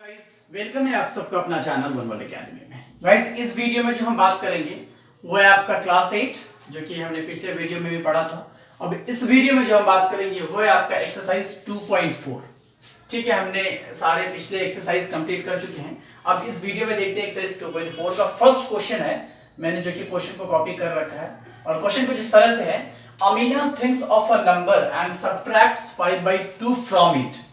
Guys welcome है आप सबका अपना चैनल वन वर्ल्ड एकेडमी में। गाइस इस वीडियो में जो हम बात करेंगे वो है आपका क्लास 8 जो कि हमने पिछले वीडियो में भी पढ़ा था। अब इस वीडियो में जो हम बात करेंगे वो है आपका एक्सरसाइज 2.4। ठीक है, हमने सारे पिछले एक्सरसाइज कंप्लीट कर चुके हैं। अब इस वीडियो में देखते हैं एक्सरसाइज 2.4 का फर्स्ट क्वेश्चन है। मैंने जो कि क्वेश्चन को कॉपी कर रखा है और क्वेश्चन कुछ इस तरह से है। Amina thinks of a number and subtracts 5/2 from it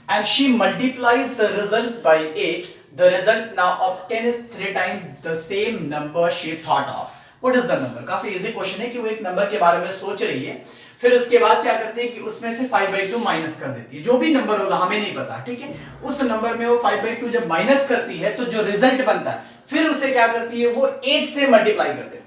and she multiplies the result by 8. The result now obtained is 3 times the same number she thought of. What is the number? काफी easy question है कि वो एक number के बारे में सोच रही है, फिर उसके बाद क्या करते हैं कि उसमें से 5/2 माइनस कर देती है। जो भी नंबर होगा हमें नहीं पता, ठीक है, उस नंबर में वो 5/2 जब माइनस करती है तो जो रिजल्ट बनता है फिर उसे क्या करती है, वो 8 से मल्टीप्लाई कर देती है।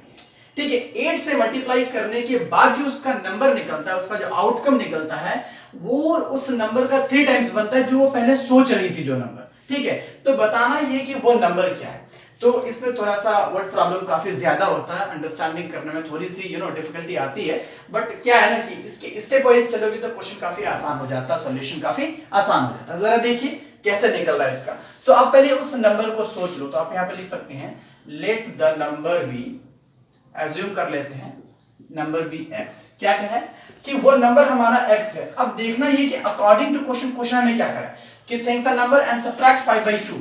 ठीक है, 8 से मल्टीप्लाई करने के बाद जो उसका नंबर निकलता है, उसका जो आउटकम निकलता है वो उस नंबर का 3 टाइम्स बनता है जो वो पहले सोच रही थी जो नंबर। ठीक है, तो बताना ये कि वो नंबर क्या है। तो इसमें थोड़ा सा वर्ड प्रॉब्लम काफी ज्यादा होता है, अंडरस्टैंडिंग करने में थोड़ी सी डिफिकल्टी आती है, बट क्या है ना कि इसके स्टेप वाइज चलोगे तो क्वेश्चन काफी आसान हो जाता है, सॉल्यूशन काफी आसान हो जाता है। जरा देखिए कैसे निकल रहा है इसका। तो आप पहले उस नंबर को सोच लो। तो आप यहाँ पे लिख सकते हैं let the number be, assume कर लेते हैं नंबर बी एक्स। क्या कह रहा है कि वो नंबर हमारा एक्स है। अब देखना ये कि अकॉर्डिंग टू क्वेश्चन हमें क्या करा है कि things a number and subtract 5/2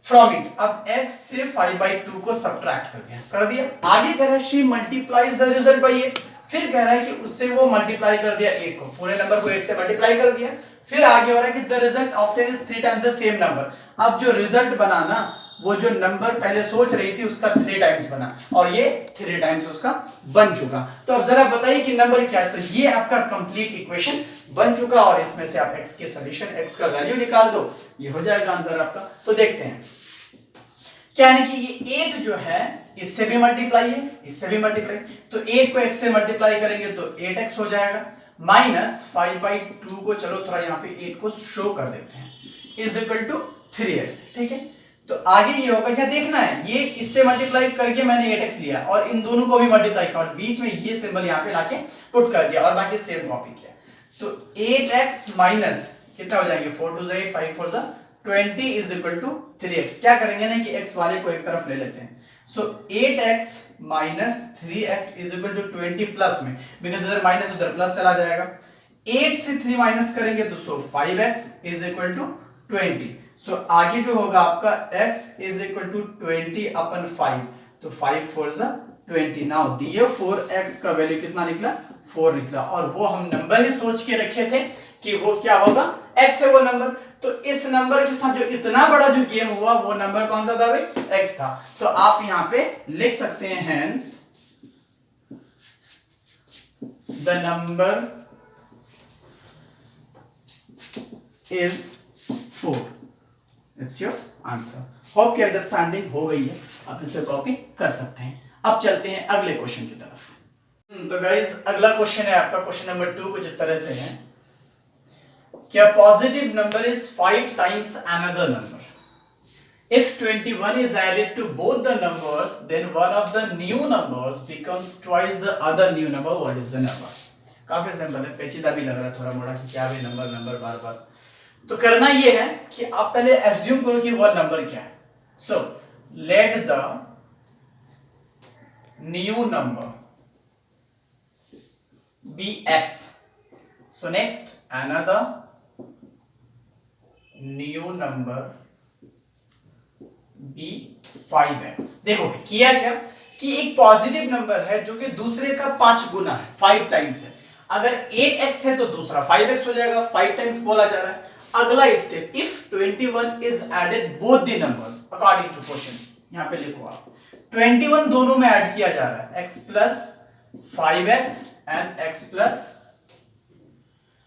from it. अब x से 5/2 को सब्ट्रैक्ट कर दिया। आगे कह रहा है she multiplies the result by 8। फिर कह रहा है कि उससे वो मल्टीप्लाई कर दिया 8 को, पूरे नंबर को 8 से मल्टीप्लाई कर दिया। फिर आगे हो रहा है कि the result obtain is 3 times the same number. अब जो रिजल्ट बना ना, वो जो नंबर पहले सोच रही थी उसका 3 टाइम्स बना और ये 3 टाइम्स उसका बन चुका। तो अब जरा बताइए कि नंबर क्या है। तो ये आपका कंप्लीट इक्वेशन बन चुका और इसमें से आप x के सॉल्यूशन, x का वैल्यू निकाल दो, ये हो जाएगा आंसर आपका। तो देखते हैं क्या है कि ये 8 जो है इससे भी मल्टीप्लाई है, इससे भी मल्टीप्लाई। तो 8 को x से मल्टीप्लाई करेंगे तो 8x हो जाएगा, माइनस 5/2 को चलो थोड़ा यहाँ पे 8 को शो कर देते हैं, इज इक्वल टू 3x। ठीक है, तो आगे ये होगा, क्या देखना है, ये इससे मल्टीप्लाई करके मैंने 8x लिया और इन दोनों को भी मल्टीप्लाई किया और बीच में ये सिंबल यहाँ पे लाके पुट कर दिया और बाकी सेम कॉपी किया। तो 8x माइनस कितना हो जाएंगे, 4 2 8 5 4 20 इज इक्वल टू 3x। क्या करेंगे ना कि x वाले को एक तरफ ले लेते हैं। So 8x minus 3x is equal to 20 plus में, बिकॉज इधर माइनस उधर प्लस चला जाएगा। 8 से 3 माइनस करेंगे तो so 5x is equal to 20। So आगे जो होगा आपका x इज इक्वल टू 20/5, तो 5 4 20। नाउ दिए 4x का वैल्यू कितना निकला, 4 निकला। और वो हम नंबर ही सोच के रखे थे कि वो क्या होगा, x है वो नंबर। तो इस नंबर के साथ जो इतना बड़ा जो गेम हुआ वो नंबर कौन सा था भाई, x था। तो आप यहां पे लिख सकते हैं hence the number is 4। It's your answer. Hope की अंडरस्टैंडिंग हो गई है, आप इसे कॉपी कर सकते हैं। अब चलते हैं अगले क्वेश्चन की तरफ। तो गाइस अगला क्वेश्चन है आपका क्वेश्चन नंबर 2 कुछ इस तरह से है कि a positive number is 5 times another number. If 21 is added to both the numbers, then one of the new numbers becomes twice the other new number. What is the number? काफी simple है, पेचीदा भी लग रहा है थोड़ा मोड़ा कि क्या भी नंबर बार बार। तो करना ये है कि आप पहले एज्यूम करो कि वो नंबर क्या है। So let the new number be x. So next another new number be 5x। देखो किया क्या कि एक पॉजिटिव नंबर है जो कि दूसरे का 5 गुना है, 5 टाइम्स है। अगर 8x है तो दूसरा 5x हो जाएगा, 5 टाइम्स बोला जा रहा है। अगला step, if 21 is added both the numbers according to question, यहां पे लिखो आप 21 दोनों में ऐड किया जा रहा है, x plus 5x and x plus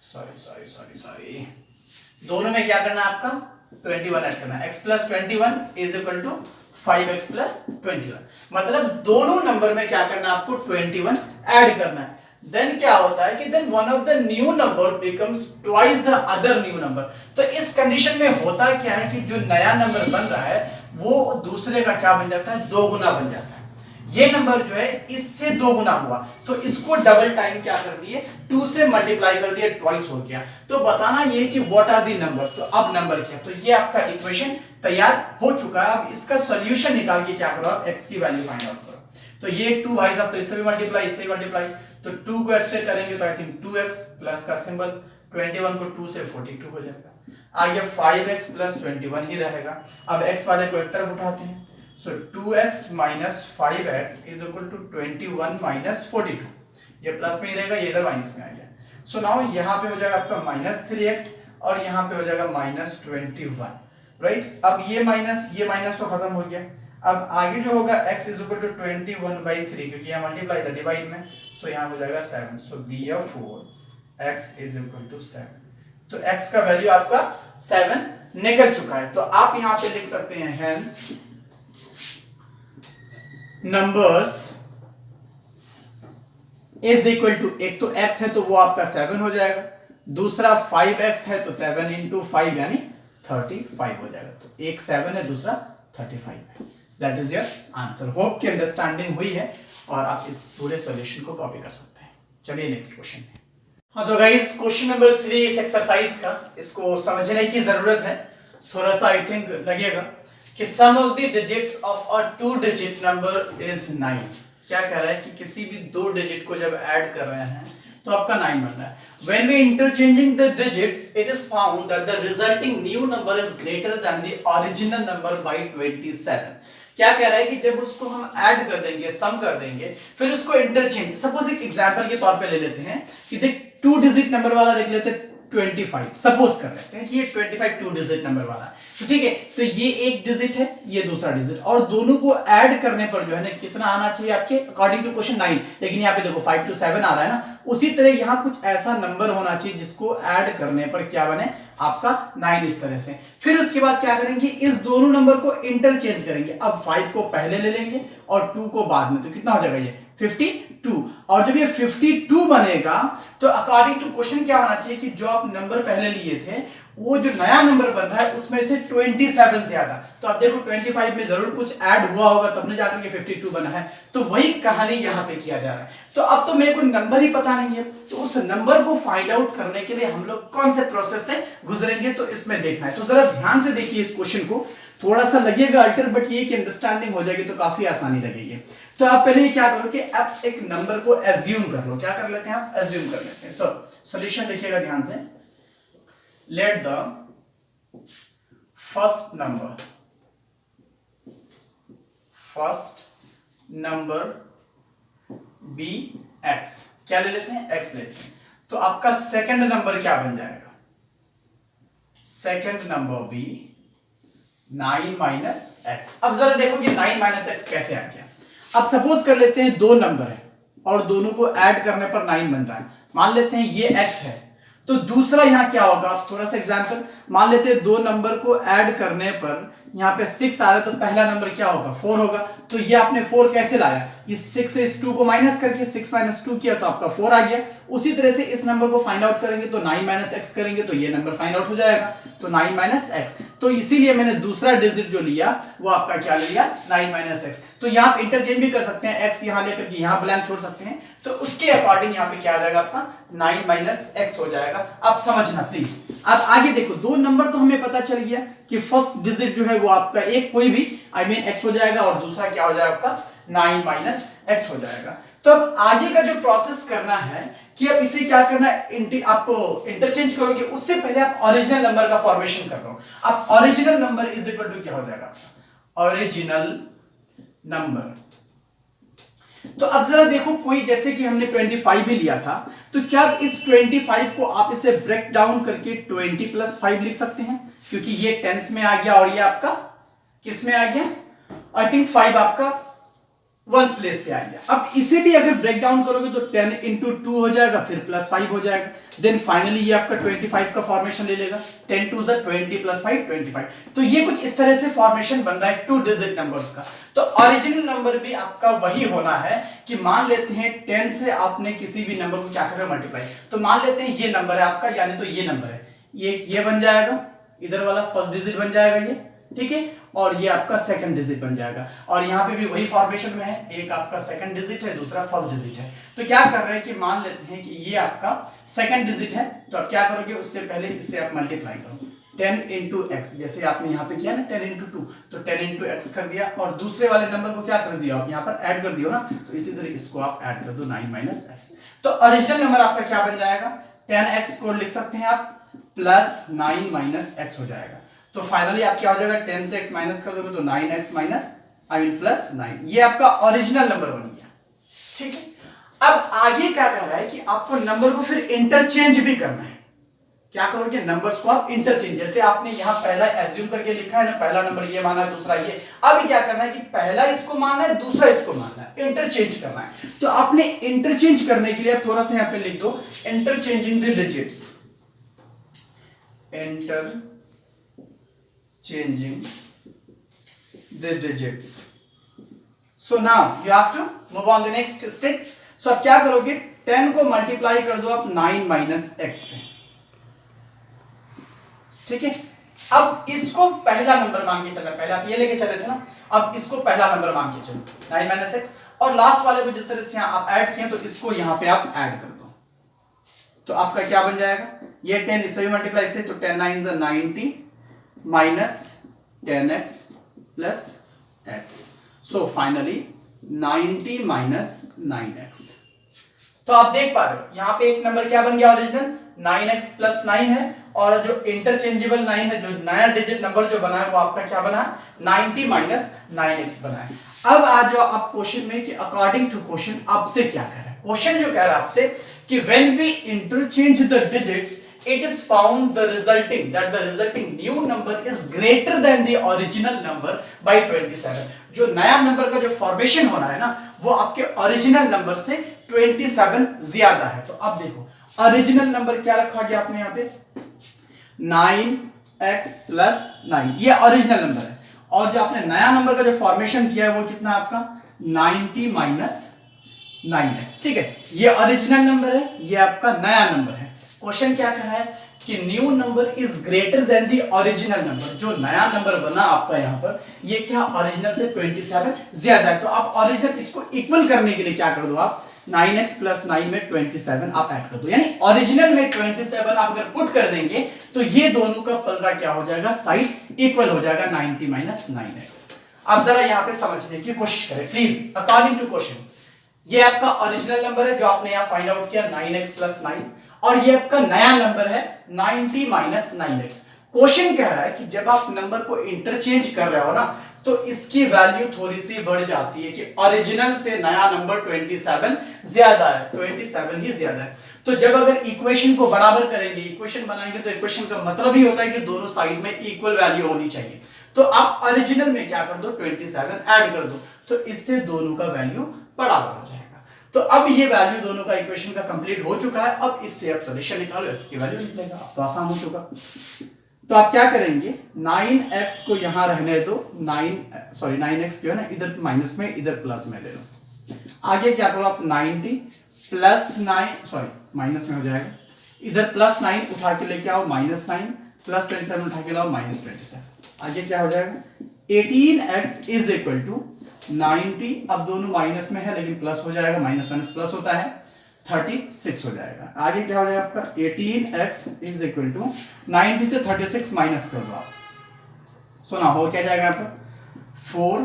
sorry दोनों में क्या करना है आपका 21 ऐड करना है। x plus 21 is equal to 5x plus 21। मतलब दोनों नंबर में क्या करना है आपको 21 ऐड करना है। देन क्या होता है कि then one of the new number becomes twice the other new number. तो इस कंडीशन में होता क्या है कि जो नया नंबर बन रहा है वो दूसरे का क्या बन जाता है, 2 गुना बन जाता है। ये नंबर जो है इससे 2 गुना हुआ, तो इसको डबल टाइम क्या कर दिए, 2 से मल्टीप्लाई कर दिए, ट्वाइस हो गया। तो बताना ये कि व्हाट आर दी नंबर्स, तो अब नंबर क्या, तो ये आपका इक्वेशन तैयार हो चुका है। अब इसका सॉल्यूशन निकाल के क्या करो आप, x की वैल्यू फाइंड आउट करो। तो ये 2 भाई साहब, तो इससे भी मल्टीप्लाई, इससे भी मल्टीप्लाई, तो 2 को x से करेंगे तो आई थिंक 2x प्लस का सिंबल, 21 को 2 से 42 हो जाएगा, आगे 5x प्लस 21 ही रहेगा। अब x वाले को एक तरफ उठाते हैं, so 2x minus 5x is equal to 21 minus 42, ये प्लस में ही रहेगा, ये इधर माइनस में आ गया। सो नाउ यहाँ पे हो जाएगा आपका माइनस 3x और यहाँ पे हो जाएगा माइनस 21, राइट। अब ये माइनस तो खत्म हो गया। अब आगे जो होगा x इज इक्वल टू 21/3, क्योंकि यहाँ मल्टीप्लाई था डिवाइड में, सो यहाँ हो जाएगा 7, so therefore x is equal to 7। तो x का वैल्यू आपका 7 निकल चुका है। तो आप यहाँ पे लिख सकते हैं hence numbers is equal to, एक तो x है तो वो आपका 7 हो जाएगा, दूसरा 5x है तो 7 इंटू 5 यानी 35 हो जाएगा। तो एक 7 है, दूसरा 35 है। That is your answer. Hope की अंडरस्टैंडिंग हुई है और आप इस पूरे सॉल्यूशन को कॉपी कर सकते हैं। चलिए नेक्स्ट क्वेश्चन। हाँ तो गाइस क्वेश्चन नंबर 3 इस एक्सरसाइज का, इसको समझने की जरूरत है, थोड़ा सा आई थिंक लगेगा कि sum of the digits of a 2 digit number is 9। क्या कह रहा है कि किसी भी 2 डिजिट को जब ऐड कर रहे हैं तो आपका 9 बन रहा है। When we interchanging the digits, it is found that the resulting new number is greater than the original number by 27। क्या कह रहा है कि जब उसको हम ऐड कर देंगे, सम कर देंगे, फिर उसको इंटरचेंज, सपोज एक एग्जांपल के तौर पे ले लेते हैं कि देख 2 डिजिट नंबर वाला लिख लेते हैं 25, सपोज कर लेते हैं कि ये 25 2 डिजिट नंबर वाला है, तो ठीक है। तो ये एक डिजिट है, ये दूसरा डिजिट, और दोनों को ऐड करने पर जो है ना कितना आना चाहिए आपके अकॉर्डिंग टू क्वेश्चन 9, लेकिन यहाँ पे देखो 5 to 7 आ रहा है ना, उसी तरह यहाँ कुछ ऐसा नंबर होना चाहिए जिसको ऐड करने पर क्या बने आपका 9 इस तरह से। फिर उसके बाद क्या करेंगे, इस दोनों नंबर को इंटरचेंज करेंगे। अब 5 को पहले ले लेंगे और 2 को बाद में, तो कितना हो जाएगा ये 52। और जब ये 52 बनेगा तो अकॉर्डिंग टू क्वेश्चन क्या होना चाहिए कि जो आप नंबर पहले लिए थे वो जो नया नंबर बन रहा है उसमें से 27 ज्यादा। तो आप देखो 25 में जरूर कुछ ऐड हुआ होगा तब ने जाकर के 52 बना है। तो वही कहानी यहाँ पे किया जा रहा है। तो अब तो मेरे को नंबर ही पता नहीं है, तो उस नंबर को फाइंड आउट करने के लिए हम लोग कौन से प्रोसेस से गुजरेंगे तो इसमें देखना है। तो जरा ध्यान से देखिए इस क्वेश्चन को, थोड़ा सा लगेगा अल्टर, बट ये कि अंडरस्टैंडिंग हो जाएगी तो काफी आसानी लगेगी। तो आप पहले क्या करो कि आप एक नंबर को एज्यूम कर लो। क्या कर लेते हैं आप, एज्यूम कर लेते हैं। सो सॉल्यूशन देखिएगा ध्यान से। Let the first number be x. क्या ले लेते हैं, एक्स ले लेते हैं। तो आपका सेकंड नंबर क्या बन जाएगा, second number be 9 minus x. अब जरा देखो कि 9 माइनस एक्स कैसे आ गया। अब सपोज कर लेते हैं 2 नंबर है और दोनों को ऐड करने पर 9 बन रहा है। मान लेते हैं ये x है, तो दूसरा यहाँ क्या होगा, थोड़ा सा एग्जांपल मान लेते हैं 2 नंबर को ऐड करने पर यहाँ पे 6 आ रहा है, तो पहला नंबर क्या होगा 4 होगा। तो ये आपने 4 कैसे लाया, इस 6 से इस 2 को माइनस करके 6 माइनस 2 किया तो आपका 4 आ गया। उसी तरह से इस नंबर को फाइंड आउट करेंगे तो 9 माइनस एक्स करेंगे तो ये नंबर फाइंड आउट हो जाएगा, तो 9 माइनस एक्स। तो इसीलिए मैंने दूसरा डिजिट जो लिया वो आपका क्या लिया, 9 माइनस एक्स। तो यहाँ आप इंटरचेंज भी कर सकते हैं, एक्स यहाँ लेकर के यहाँ ब्लैंक छोड़ सकते हैं, तो उसके अकॉर्डिंग यहाँ पे क्या आ जाएगा आपका 9 माइनस एक्स हो जाएगा। आप समझना प्लीज। आप आगे देखो, 2 नंबर तो हमें पता चल गया कि फर्स्ट डिजिट जो है वो आपका एक कोई भी एक्स हो जाएगा और दूसरा क्या हो जाएगा आपका 9 माइनस एक्स हो जाएगा। तो अब आगे का जो प्रोसेस करना है कि अब इसे क्या करना है, आप इंटरचेंज करोगे, उससे पहले आप ओरिजिनल नंबर का फॉर्मेशन कर लो। अब original number is equal to क्या हो जाएगा, ओरिजिनल नंबर। तो अब जरा देखो, कोई जैसे कि हमने 25 भी लिया था, तो क्या इस 25 को आप इसे ब्रेक डाउन करके 20 प्लस 5 लिख सकते हैं, क्योंकि ये टेंस में आ गया और ये आपका किस में आ गया, आई थिंक 5 आपका वंस प्लेस पे आ गया। अब इसे भी अगर ब्रेक डाउन करोगे तो 10 इंटू 2 हो जाएगा, फिर प्लस 5 हो जाएगा, देन फाइनली ये आपका 25 का फॉर्मेशन ले लेगा, 10 टू 20 प्लस 5 25। तो ये कुछ इस तरह से फॉर्मेशन बन रहा है 2 डिजिट नंबर्स का। तो ओरिजिनल नंबर भी आपका वही होना है कि मान लेते हैं 10 से आपने किसी भी नंबर को क्या करें मल्टीप्लाई, तो मान लेते हैं ये नंबर है आपका, यानी तो ये नंबर है, ये बन जाएगा, इधर वाला फर्स्ट डिजिट बन जाएगा ये, ठीक है, और ये आपका सेकंड डिजिट बन जाएगा। और यहाँ पे भी वही फॉर्मेशन में है, एक आपका सेकंड डिजिट है, दूसरा फर्स्ट डिजिट है। तो क्या कर रहे हैं कि मान लेते हैं कि ये आपका सेकंड डिजिट है, तो आप क्या करोगे, उससे पहले इससे आप मल्टीप्लाई करो 10 इंटू एक्स, जैसे आपने यहाँ पे किया ना 10 इंटू 2, तो 10 इंटू एक्स कर दिया, और दूसरे वाले नंबर को क्या कर दिया आप यहाँ पर ऐड कर दियो ना, तो इसी तरह इसको आप ऐड कर दो 9 माइनस एक्स। तो ओरिजिनल नंबर आपका क्या बन जाएगा, 10x को लिख सकते हैं आप प्लस 9 माइनस एक्स हो जाएगा। तो फाइनली आप क्या हो जाएगा, 10 से x माइनस कर दोगे तो 9x माइनस प्लस 9, ये आपका ओरिजिनल नंबर बन गया। ठीक है, अब आगे क्या कर रहा है कि आपको नंबर को फिर इंटरचेंज भी करना है। क्या करोगे, नंबर्स को आप इंटरचेंज, जैसे आपने यहां पहला एज्यूम करके लिखा है ना, पहला नंबर ये माना है, दूसरा ये, अब क्या करना है कि पहला इसको मानना है, दूसरा इसको मानना है, इंटरचेंज करना है। तो आपने इंटरचेंज करने के लिए आप थोड़ा सा यहां पे लिख दो interchanging the digits, interchanging the digits. So now you have to move on the next step. So आप क्या करोगे, 10 को मल्टीप्लाई कर दो आप 9 माइनस एक्स से। ठीक है, अब इसको पहला नंबर मान के चलना, पहले आप ये लेके चले थे ना, अब इसको पहला नंबर मान के चलो 9 माइनस एक्स, और लास्ट वाले को जिस तरह से आप ऐड किए तो इसको यहां पे आप ऐड कर दो, तो आपका क्या बन जाएगा, ये 10 इससे भी मल्टीप्लाई से, तो 10 9 is 90 minus 10x plus x, so finally 90 minus 9x। तो आप देख पा रहे हो यहां पे एक नंबर क्या बन गया ओरिजिनल, 9x प्लस 9 है, और जो इंटरचेंजेबल 9 है, जो नया डिजिट नंबर जो बना है वो आपका क्या बना, 90 माइनस 9x बना है। अब आ जाओ आप क्वेश्चन में कि अकॉर्डिंग टू क्वेश्चन आपसे क्या कह रहा है, क्वेश्चन जो कह रहा है आपसे कि when we interchange the digits it is found the resulting new number is greater than the original number by 27। जो नया नंबर का जो फॉर्मेशन होना है ना, वो आपके ओरिजिनल नंबर से 27 ज्यादा है। तो अब देखो ओरिजिनल नंबर क्या रखा गया आपने यहाँ पे, 9x प्लस 9, ये ओरिजिनल नंबर है, और जो आपने नया नंबर का जो फॉर्मेशन किया है वो कितना आपका 90 माइनस 9x। ठीक है, ये ओरिजिनल नंबर है, ये आपका नया नंबर है। क्वेश्चन क्या कह रहा है कि new number is greater than the original number, जो नया नंबर बना आपका यहाँ पर, ये क्या ओरिजिनल से 27 ज्यादा है। तो आप ओरिजिनल इसको इक्वल करने के लिए क्या कर दो, आप 9x प्लस 9 में 27 आप ऐड कर दो, यानी ओरिजिनल में 27 आप अगर पुट कर देंगे तो ये दोनों का पलड़ा क्या हो जाएगा, साइड इक्वल हो जाएगा 90 माइनस 9x। आप जरा यहाँ पे समझने की कोशिश करें प्लीज, अकॉर्डिंग टू क्वेश्चन ये आपका ओरिजिनल नंबर है जो आपने यहाँ फाइंड आउट किया 9x प्लस 9, और ये आपका नया नंबर है 90 माइनस 9x। क्वेश्चन कह रहा है कि जब आप नंबर को इंटरचेंज कर रहे हो ना, तो इसकी वैल्यू थोड़ी सी बढ़ जाती है कि ओरिजिनल से नया नंबर 27 ज्यादा है, 27 ही ज्यादा है। तो जब अगर इक्वेशन को बराबर करेंगे, इक्वेशन बनाएंगे, तो इक्वेशन का मतलब ही होता है कि दोनों साइड में इक्वल वैल्यू होनी चाहिए। तो आप ओरिजिनल में क्या कर दो, 27 ऐड कर दो, तो इससे दोनों का वैल्यू बराबर हो जाएगा। तो अब ये वैल्यू दोनों का इक्वेशन का कंप्लीट हो चुका है, अब इससे आप सॉल्यूशन निकालो, x की वैल्यू निकलेगा, तो आसान हो चुका। तो आप क्या करेंगे, 9x को यहां रहने दो, 9x जो है ना इधर माइनस में, इधर प्लस में ले लो। आगे क्या करो आप 90 प्लस 9 माइनस में हो जाएगा, इधर प्लस 9 उठा के लेके आओ माइनस 9, प्लस 27 उठा के लाओ माइनस 27। आगे क्या हो जाएगा, 18x इज इक्वल टू 90, अब दोनों माइनस में है लेकिन प्लस हो जाएगा, माइनस माइनस प्लस होता है, 36 हो जाएगा। आगे क्या हो जाएगा आपका 18x इज इक्वल टू 90 से 36 माइनस कर दो आप, सुना हो क्या जाएगा यहाँ पर 4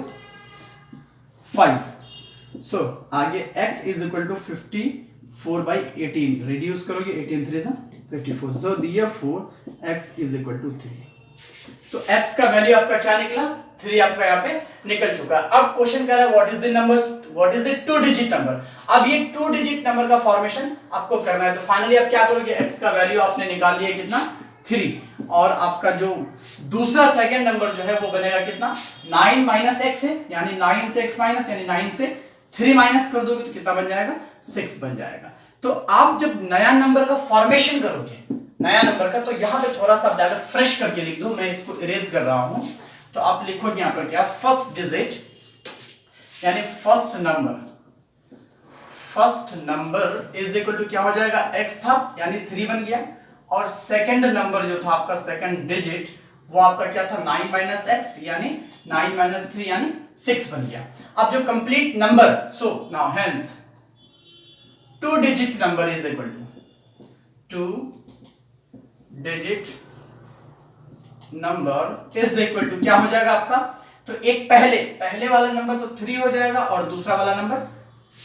5। सो आगे x is equal to 54 by 18, reduce करोगे 18 3 से 54, so therefore x is equal to 3। तो x का वैल्यू आपका क्या निकला, 3 आपका यहाँ पे निकल चुका। अब क्वेश्चन कह रहा है what is the number, what is the 2 digit number. अब ये 2 डिजिट नंबर का फॉर्मेशन आपको करना है, तो फाइनली आप क्या करोगे, x का वैल्यू आपने निकाल लिया कितना 3, और आपका जो दूसरा सेकंड नंबर जो है वो बनेगा कितना 9 माइनस x है, यानी 9 से x माइनस, यानी 9 से 3 माइनस कर दोगे तो कितना बन जाएगा 6 बन जाएगा। तो आप जब नया नंबर का फॉर्मेशन करोगे नया नंबर का, तो यहां पे थोड़ा सा डायरेक्ट फ्रेश करके लिख दो, मैं इसको इरेज कर रहा हूं। तो आप लिखोगे यहां पर क्या, फर्स्ट डिजिट यानी first number is equal to क्या हो जाएगा, x था यानी 3 बन गया, और सेकंड नंबर जो था आपका सेकंड डिजिट वो आपका क्या था 9 माइनस एक्स यानी 9 माइनस 3 यानी 6 बन गया। अब जो complete number, so now hence 2 digit number is equal to 2 digit number is equal to क्या हो जाएगा आपका, तो एक पहले वाला नंबर तो 3 हो जाएगा और दूसरा वाला नंबर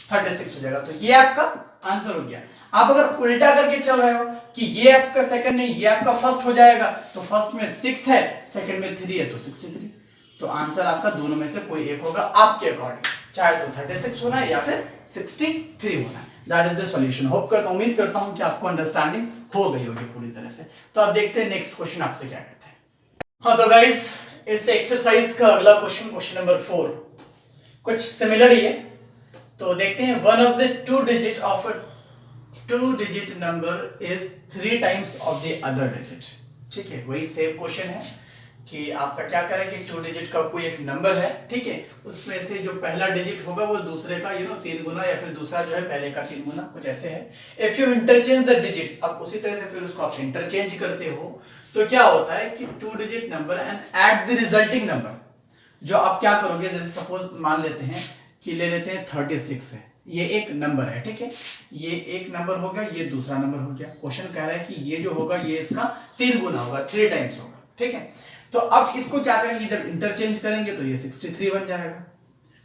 36 हो जाएगा। तो ये आपका आंसर हो गया। आप अगर उल्टा करके चल रहे हो कि ये आपका सेकंड नहीं ये आपका फर्स्ट हो जाएगा, तो फर्स्ट में 6 है सेकंड में 3 है तो 63, तो आंसर आपका दोनों में से कोई एक होगा आपके अकॉर्डिंग, चाहे तो 36 होना है या फिर 63 होना है। That is the solution. उम्मीद करता हूं कि आपको अंडरस्टैंडिंग हो गई होगी पूरी तरह से। तो अब देखते हैं नेक्स्ट क्वेश्चन आपसे क्या कहते हैं। हाँ तो गाइस इस एक्सरसाइज का अगला क्वेश्चन नंबर 4 कुछ सिमिलर ही है। तो देखते हैं one of the two digit number is 3 times of the other digit. ठीक है, वही सेम क्वेश्चन है कि आपका क्या करें कि 2 डिजिट का कोई एक नंबर है, ठीक है, उसमें से जो पहला डिजिट होगा वो दूसरे का 3 गुना या फिर दूसरा जो है पहले का 3 गुना, कुछ ऐसे है। If you interchange the digits, अब उसी तरह से फिर उसको आप इंटरचेंज करते हो तो क्या होता है कि 2 digit number and at the resulting number, जो आप क्या करोगे, जैसे सपोज मान लेते हैं कि ले लेते हैं 36 है, ये एक नंबर है, ठीक है, ये एक नंबर हो गया, ये दूसरा नंबर हो गया। क्वेश्चन कह रहा है कि ये जो होगा ये इसका 3 गुना होगा, 3 टाइम्स होगा, ठीक है। तो अब इसको क्या करेंगे, जब इंटरचेंज करेंगे तो ये 63 बन जाएगा,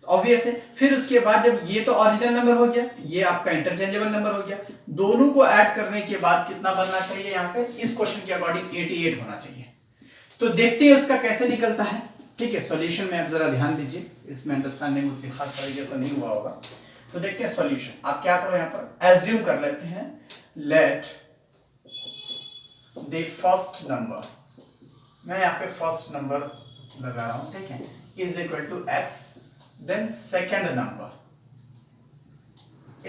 ऑब्वियस है। फिर उसके बाद जब ये तो ओरिजिनल नंबर हो गया, ये आपका इंटरचेंजेबल नंबर हो गया, दोनों को ऐड करने के बाद कितना बनना चाहिए, यहाँ पे इस क्वेश्चन के अकॉर्डिंग 88 होना चाहिए। तो देखते हैं उसका कैसे निकलता है, ठीक है। सॉल्यूशन में आप जरा ध्यान दीजिए, इसमें अंडरस्टैंडिंग उतनी खास तरीके से नहीं हुआ होगा। तो देखते हैं सॉल्यूशन। आप क्या करो, यहाँ पर एज्यूम कर लेते हैं लेट द फर्स्ट नंबर, मैं यहाँ पे फर्स्ट नंबर लगा रहा हूं, ठीक है, is equal to x, then second number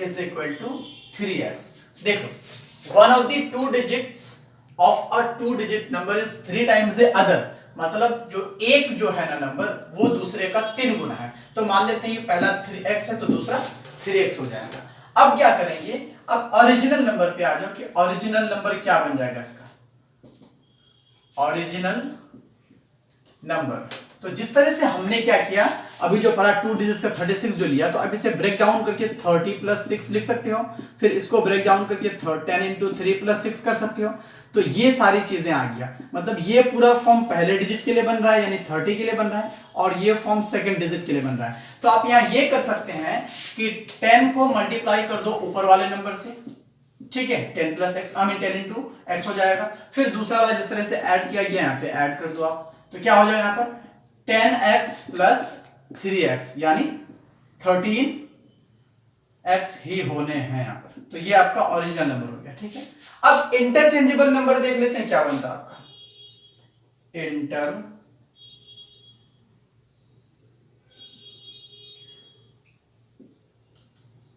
is equal to 3x। देखो one of the 2 digits of a 2 digit number is 3 times the other, मतलब जो एक जो है ना नंबर वो दूसरे का 3 गुना है। तो मान लेते हैं पहला 3x है तो दूसरा 3x हो जाएगा। अब क्या करेंगे, अब ओरिजिनल नंबर पे आ जाओ कि ओरिजिनल नंबर क्या बन जाएगा इसका, ओरिजिनल नंबर। तो जिस तरह से हमने क्या किया, अभी जो पढ़ा 2 डिजिट्स का 36 जो लिया, तो अब इसे ब्रेक डाउन करके 30 प्लस 6 लिख सकते हो, फिर इसको ब्रेक डाउन करके 10 इंटू 3 प्लस 6 कर सकते हो। तो ये सारी चीजें आ गया, मतलब ये पूरा फॉर्म पहले डिजिट के लिए बन रहा है यानी 30 के लिए बन रहा है, और ये फॉर्म सेकंड डिजिट के लिए बन रहा है। तो आप यहाँ ये कर सकते हैं कि 10 को मल्टीप्लाई कर दो ऊपर वाले नंबर से, ठीक है, 10 plus x, I mean 10 into x हो जाएगा। फिर दूसरा वाला जिस तरह से ऐड किया गया यहाँ पे ऐड कर दो आप, तो क्या हो जाएगा यहाँ पर 10x प्लस 3x यानी 13x ही होने हैं यहाँ पर। तो ये आपका ओरिजिनल नंबर हो गया, ठीक है। अब इंटरचेंजेबल नंबर देख लेते हैं क्या बनता है आपका,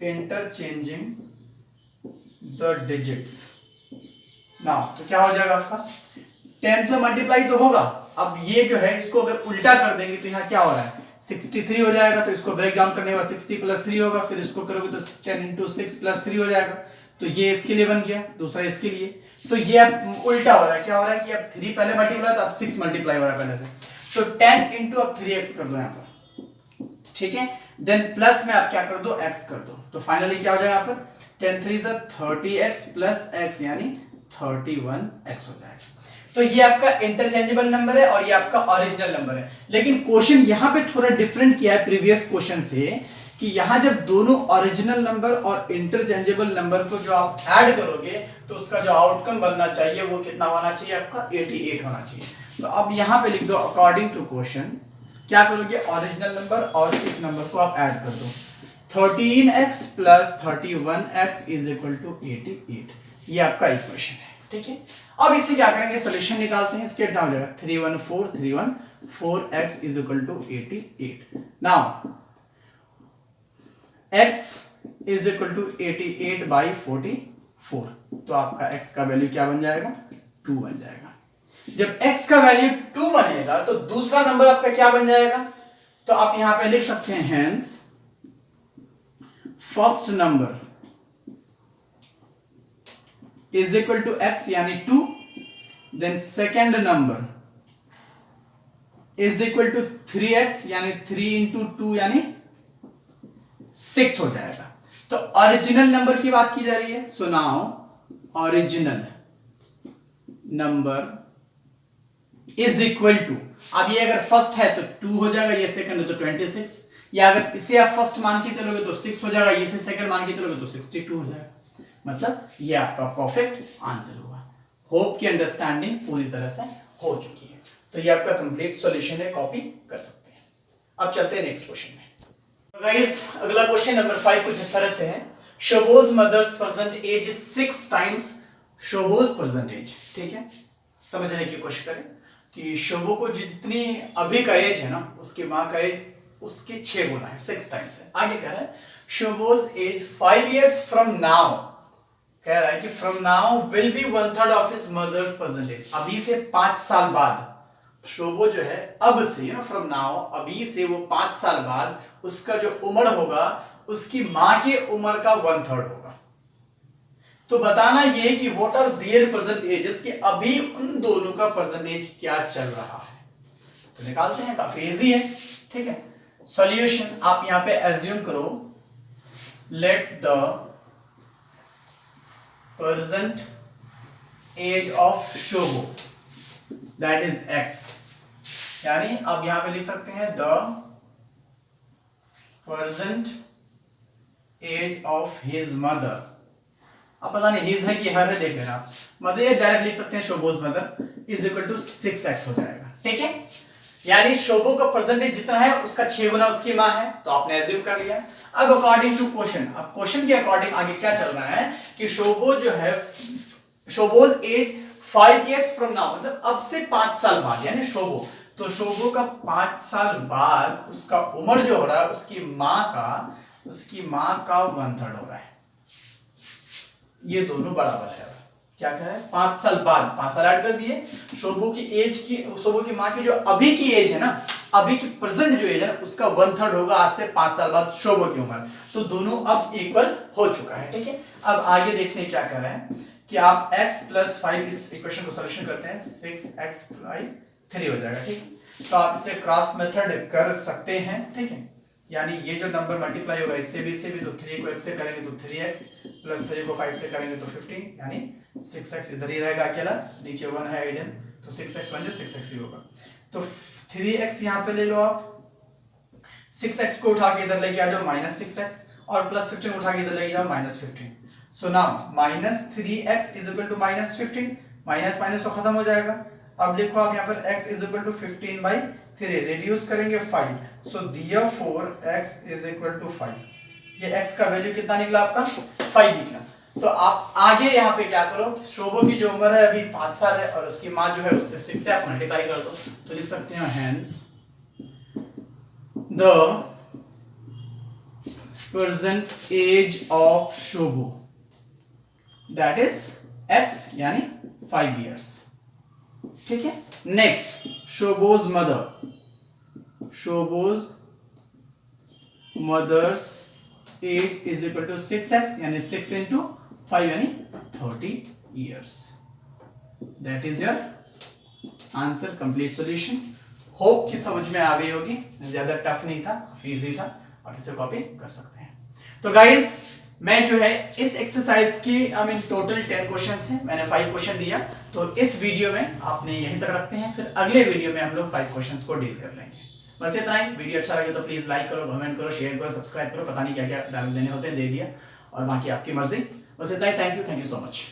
इंटरचेंजिंग द डिजिट्स नाउ। तो क्या हो जाएगा आपका 10 से मल्टीप्लाई तो होगा, अब ये जो है इसको अगर उल्टा कर देंगे तो यहाँ क्या हो रहा है 63 हो जाएगा। तो इसको ब्रेक डाउन करने के बाद 60 प्लस 3 होगा, फिर इसको करोगे तो 10 इंटू 6 प्लस 3 हो जाएगा। तो ये इसके लिए बन गया, दूसरा इसके लिए। तो ये अब उल्टा हो रहा है, क्या हो रहा है कि अब 3 पहले मल्टीप्लाई तो अब 6 मल्टीप्लाई हो रहा है पहले से। तो 10 इंटू अब 3x कर दो यहाँ पर, ठीक है, देन प्लस में आप क्या कर दो x कर दो। तो फाइनली क्या हो जाएगा यहाँ पर 10 3 30x प्लस x यानी 31x हो जाएगा। तो ये आपका इंटरचेंजेबल नंबर है और ये आपका ओरिजिनल नंबर है। लेकिन क्वेश्चन यहां पे थोड़ा डिफरेंट किया है प्रीवियस क्वेश्चन से, कि यहां जब दोनों ओरिजिनल नंबर और इंटरचेंजेबल नंबर को जो आप ऐड करोगे तो उसका जो आउटकम बनना चाहिए वो कितना होना चाहिए आपका 88 होना चाहिए। तो अब यहां पे लिख दो अकॉर्डिंग टू क्वेश्चन, क्या करोगे ओरिजिनल नंबर और इस नंबर को आप ऐड कर दो, 13x plus 31x is equal to 88। ये आपका इक्वेशन है, ठीक है। अब इससे क्या करेंगे, सॉल्यूशन निकालते हैं। तो कितना हो जाएगा 314x is equal to 88। Now x is equal to 88 by 44। तो आपका x का वैल्यू क्या बन जाएगा 2 बन जाएगा। जब x का वैल्यू 2 बनेगा तो दूसरा नंबर आपका क्या बन जाएगा, तो आप यहां पे लिख सकते हैं hence first number is equal to x यानी 2, then second number is equal to 3x यानी 3 इंटू 2 यानी 6 हो जाएगा। तो ओरिजिनल नंबर की बात की जा रही है। So now original number is equal to, अब ये अगर फर्स्ट है तो 2 हो जाएगा, ये सेकंड है तो 26, या अगर इसे आप फर्स्ट मान के चलोगे तो 6 हो जाएगा, ये से सेकंड मान के चलोगे तो 62 हो जाएगा। मतलब ये आपका परफेक्ट आंसर होगा। होप की अंडरस्टैंडिंग पूरी तरह से हो चुकी है। तो ये आपका कंप्लीट सॉल्यूशन है, कॉपी कर सकते हैं। अब चलते हैं नेक्स्ट क्वेश्चन में। गाइस अगला क्वेश्चन नंबर 5 कुछ इस तरह से है, Shobo's mother's present age 6 times Shobo's present age. ठीक है, समझने की कोशिश करें कि शोबो को जितनी अभी का एज है ना, उसकी माँ का एज उसके 6 गुना है, 6 टाइम्स है। आगे कह रहा है शोबोज एज 5 इयर्स फ्रॉम नाउ, कह रहा है कि from now will be 1/3 of his mother's present age. अभी से 5 साल बाद शोबो जो है, अब से फ्रॉम नाउ, अभी से वो 5 साल बाद उसका जो उम्र होगा उसकी मां के उम्र का 1/3 होगा। तो बताना ये कि what are their present ages, कि अभी उन दोनों का प्रेजेंट एज क्या चल रहा है। तो निकालते हैं, काफी इजी है। ठीक है, सॉल्यूशन आप यहां पे एज्यूम करो, let the present age of Shobo that is x, यानी आप यहां पे लिख सकते हैं the present age of his mother. अब पता नहीं हिज है कि हर है, देख लेना। मदर ये डायरेक्ट लिख सकते हैं Shobo's mother is equal to 6x हो जाएगा। ठीक है, यानी शोबो का परसेंटेज जितना है उसका 6 गुना उसकी मां है, तो आपने एज्यूम कर लिया। अब अकॉर्डिंग टू क्वेश्चन, अब क्वेश्चन के अकॉर्डिंग आगे क्या चल रहा है कि शोबो जो है, शोबोज एज 5 इयर्स फ्रॉम नाउ, मतलब अब से 5 साल बाद, यानी शोबो, तो शोबो का 5 साल बाद उसका उम्र जो हो रहा है उसकी मां का 1/3 हो रहा है। ये दोनों बराबर है। क्या कह रहा है, 5 साल बाद, 5 साल ऐड कर दिए, शोबो की मां की जो अभी की एज है ना, अभी की प्रेजेंट जो एज है ना, उसका 1/3 होगा आज से 5 साल बाद शोबो की उम्र। तो दोनों अब इक्वल हो चुका है। ठीक है, अब आगे देखते हैं क्या कह रहा है कि आप x + 5 इस इक्वेशन को सॉल्यूशन करते हैं, 6x + 3 हो जाएगा। ठीक है, तो आप इसे क्रॉस मेथड कर सकते हैं। ठीक है, यानी ये जो नंबर मल्टीप्लाई होगा इससे भी, तो 3 को x से करेंगे तो 3x, + 3 को 5 से करेंगे तो 15, यानी 6x इधर ही रहेगा अकेला, नीचे 1 है हिडन, तो 6x बन जाए 6x ही होगा। तो 3x यहाँ पे ले लो आप, 6x को उठा के इधर लेके आ जाओ -6x, और +15 उठा के इधर लेके जाओ -15। So now -3x = -15, minus minus तो खत्म हो जाएगा। अब लिखो आप यहाँ पर x = 15/3, रिड्यूस करेंगे 5, सो therefore x = 5। ये x का वैल्यू कितना निकला आपका, 5 निकला। तो आप आगे यहाँ पे क्या करो, शोभो की जो उम्र है अभी 5 साल है और उसकी माँ जो है उससे 6 से आप मल्टीप्लाई कर दो, तो लिख सकते हैं hence the present age of शोभो that is x यानी 5 years। ठीक है, नेक्स्ट शोभोज मदर्स एज = 6x यानी 6 × 5 यानी 30 years। That is your answer, complete solution. Hope कि समझ में आ गई होगी, ज्यादा टफ नहीं था, इजी था, आप इसे कॉपी कर सकते हैं। तो गाइस मैं जो है इस एक्सरसाइज की टोटल 10 क्वेश्चंस हैं, मैंने 5 क्वेश्चन दिया, तो इस वीडियो में आपने यहीं तक रखते हैं, फिर अगले वीडियो में हम लोग 5 क्वेश्चंस को डील कर लेंगे। बस इतना ही। वीडियो अच्छा लगे तो प्लीज लाइक करो, कमेंट करो, शेयर करो, सब्सक्राइब करो, पता नहीं क्या क्या डाल देने होते हैं, दे दिया, और बाकी आपकी मर्जी। बस इतना ही। Thank you so much.